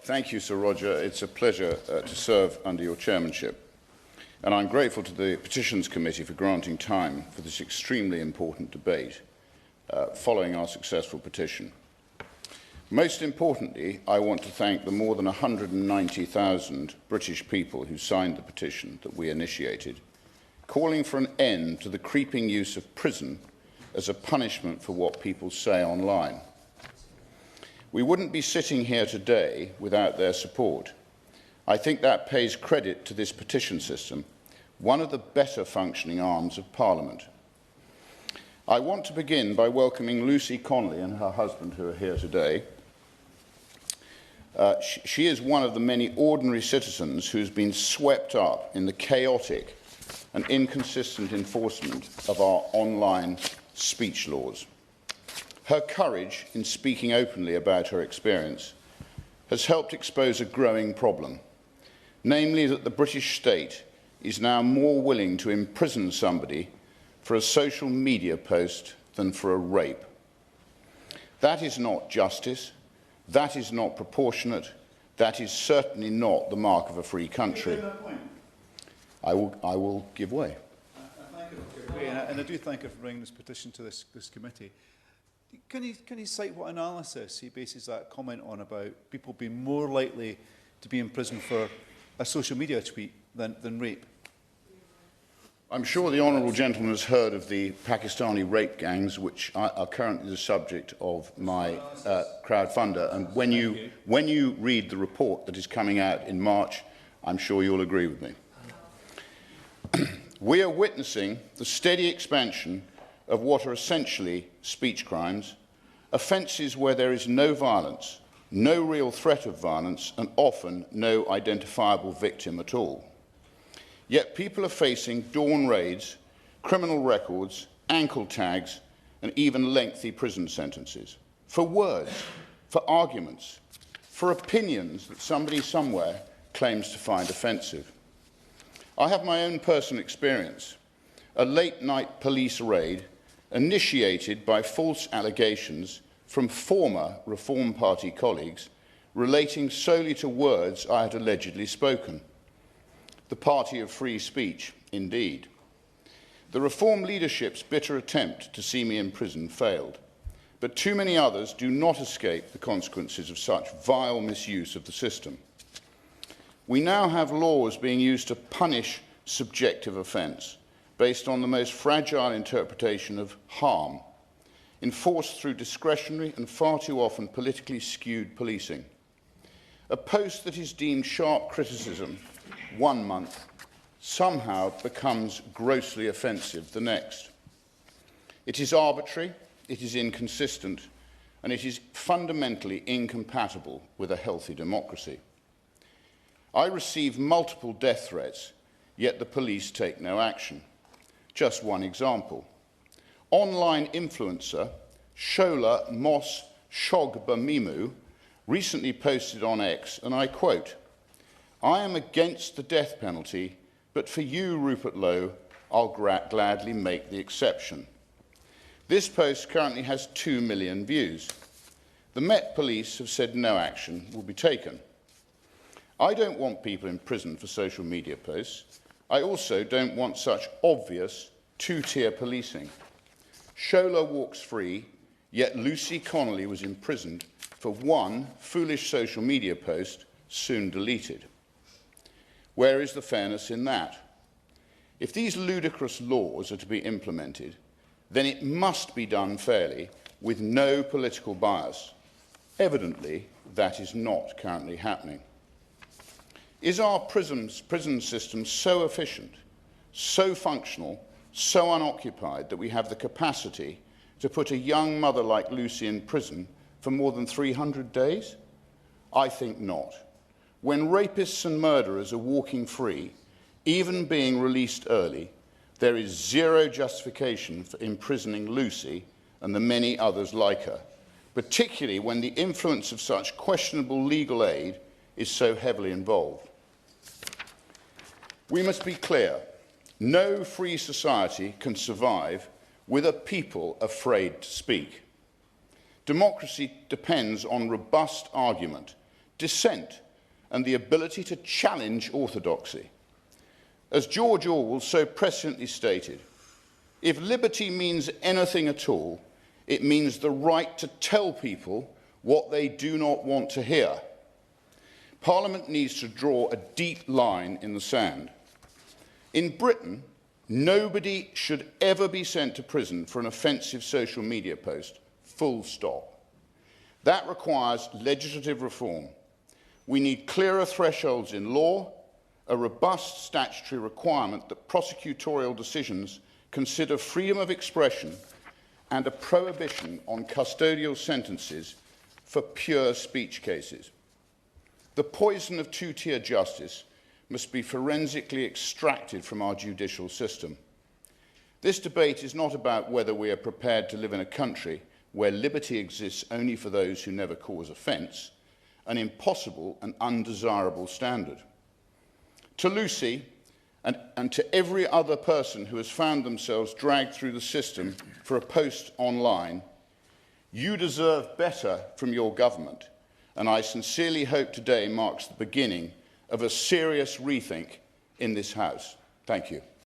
Thank you, Sir Roger. It's a pleasure to serve under your chairmanship. And I'm grateful to the Petitions Committee for granting time for this extremely important debate following our successful petition. Most importantly, I want to thank the more than 190,000 British people who signed the petition that we initiated, calling for an end to the creeping use of prison as a punishment for what people say online. We wouldn't be sitting here today without their support. I think that pays credit to this petition system, one of the better functioning arms of Parliament. I want to begin by welcoming Lucy Connolly and her husband who are here today. She is one of the many ordinary citizens who's been swept up in the chaotic and inconsistent enforcement of our online speech laws. Her courage in speaking openly about her experience has helped expose a growing problem, namely that the British state is now more willing to imprison somebody for a social media post than for a rape. That is not justice, that is not proportionate, that is certainly not the mark of a free country. I will give way. And I do thank you for bringing this petition to this committee. Can you cite what analysis he bases that comment on about people being more likely to be in prison for a social media tweet than rape? I'm sure the honourable gentleman has heard of the Pakistani rape gangs, which are currently the subject of my crowdfunder. And when you read the report that is coming out in March, I'm sure you'll agree with me. We are witnessing the steady expansion of what are essentially speech crimes, offences where there is no violence, no real threat of violence, and often no identifiable victim at all. Yet people are facing dawn raids, criminal records, ankle tags, and even lengthy prison sentences for words, for arguments, for opinions that somebody somewhere claims to find offensive. I have my own personal experience, a late-night police raid initiated by false allegations from former Reform Party colleagues relating solely to words I had allegedly spoken. The party of free speech, indeed. The Reform leadership's bitter attempt to see me in prison failed, but too many others do not escape the consequences of such vile misuse of the system. We now have laws being used to punish subjective offence based on the most fragile interpretation of harm, enforced through discretionary and far too often politically skewed policing. A post that is deemed sharp criticism 1 month somehow becomes grossly offensive the next. It is arbitrary, it is inconsistent, and it is fundamentally incompatible with a healthy democracy. I receive multiple death threats, yet the police take no action. Just one example. Online influencer Shola Mos Shogbamimu recently posted on X, and I quote, "I am against the death penalty, but for you, Rupert Lowe, I'll gladly make the exception." This post currently has 2 million views. The Met Police have said no action will be taken. I don't want people in prison for social media posts. I also don't want such obvious two-tier policing. Shola walks free, yet Lucy Connolly was imprisoned for one foolish social media post, soon deleted. Where is the fairness in that? If these ludicrous laws are to be implemented, then it must be done fairly, with no political bias. Evidently, that is not currently happening. Is our prison system so efficient, so functional, so unoccupied that we have the capacity to put a young mother like Lucy in prison for more than 300 days? I think not. When rapists and murderers are walking free, even being released early, there is zero justification for imprisoning Lucy and the many others like her, particularly when the influence of such questionable legal aid is so heavily involved. We must be clear. No free society can survive with a people afraid to speak. Democracy depends on robust argument, dissent and the ability to challenge orthodoxy. As George Orwell so presciently stated, if liberty means anything at all, it means the right to tell people what they do not want to hear. Parliament needs to draw a deep line in the sand. In Britain, nobody should ever be sent to prison for an offensive social media post, full stop. That requires legislative reform. We need clearer thresholds in law, a robust statutory requirement that prosecutorial decisions consider freedom of expression, and a prohibition on custodial sentences for pure speech cases. The poison of two-tier justice must be forensically extracted from our judicial system. This debate is not about whether we are prepared to live in a country where liberty exists only for those who never cause offence, an impossible and undesirable standard. To Lucy and to every other person who has found themselves dragged through the system for a post online, you deserve better from your government, and I sincerely hope today marks the beginning of a serious rethink in this House. Thank you.